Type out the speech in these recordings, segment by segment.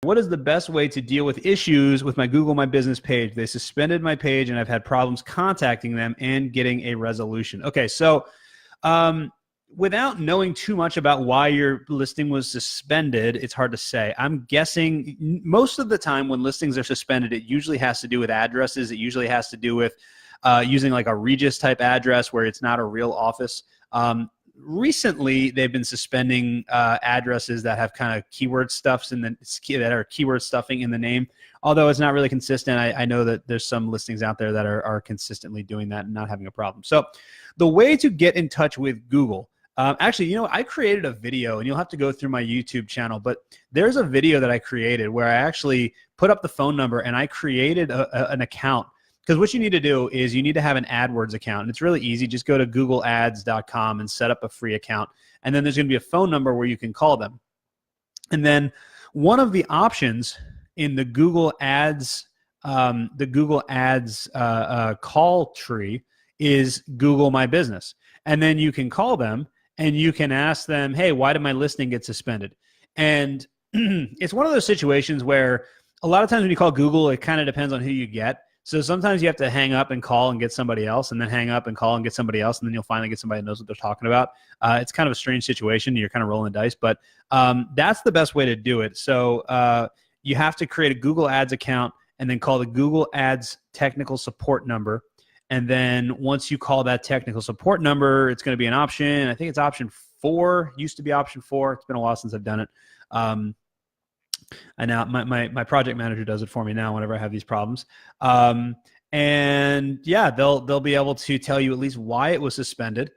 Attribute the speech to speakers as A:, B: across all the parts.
A: what is the best way to deal with issues with my Google My Business page? They suspended my page and I've had problems contacting them and getting a resolution. Okay, so without knowing too much about why your listing was suspended, it's hard to say. I'm guessing most of the time when listings are suspended, it usually has to do with addresses. It usually has to do with using like a Regis type address where it's not a real office. Recently, they've been suspending addresses that have kind of keyword stuffs in that are keyword stuffing in the name. Although it's not really consistent, I know that there's some listings out there that are consistently doing that and not having a problem. So the way to get in touch with Google, actually, you know, I created a video, and you'll have to go through my YouTube channel, but there's a video that I created where I actually put up the phone number and I created an account. Because what you need to do is you need to have an AdWords account. And it's really easy. Just go to googleads.com and set up a free account. And then there's going to be a phone number where you can call them. And then one of the options in the Google Ads call tree is Google My Business. And then you can call them and you can ask them, hey, why did my listing get suspended? And it's one of those situations where a lot of times when you call Google, it kind of depends on who you get. So sometimes you have to hang up and call and get somebody else, and then hang up and call and get somebody else, and then you'll finally get somebody that knows what they're talking about. It's kind of a strange situation. You're kind of rolling the dice, but that's the best way to do it. So you have to create a Google Ads account and then call the Google Ads technical support number. And then once you call that technical support number, it's going to be an option. I think it's option 4. Used to be option 4. It's been a while since I've done it. And now my project manager does it for me now whenever I have these problems. And yeah, they'll be able to tell you at least why it was suspended,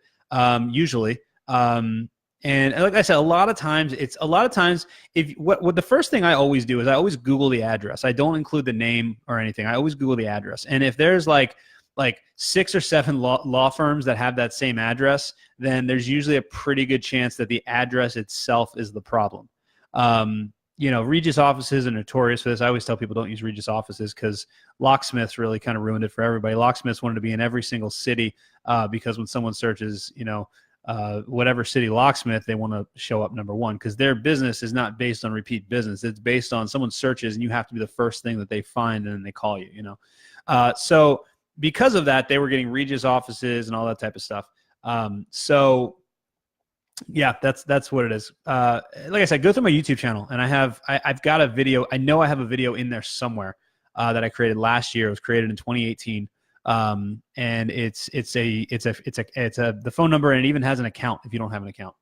A: usually. And like I said, a lot of times what the first thing I always do is I always Google the address. I don't include the name or anything. I always Google the address. And if there's like 6 or 7 law firms that have that same address, then there's usually a pretty good chance that the address itself is the problem. You know, Regis offices are notorious for this. I always tell people don't use Regis offices because locksmiths really kind of ruined it for everybody. Locksmiths wanted to be in every single city because when someone searches, you know, whatever city locksmith, they want to show up number 1 because their business is not based on repeat business. It's based on someone searches and you have to be the first thing that they find and then they call you, you know. So because of that, they were getting Regis offices and all that type of stuff. So yeah, that's what it is. Like I said, go through my YouTube channel, and I've got a video. I know I have a video in there somewhere that I created last year. It was created in 2018, and it's the phone number, and it even has an account if you don't have an account.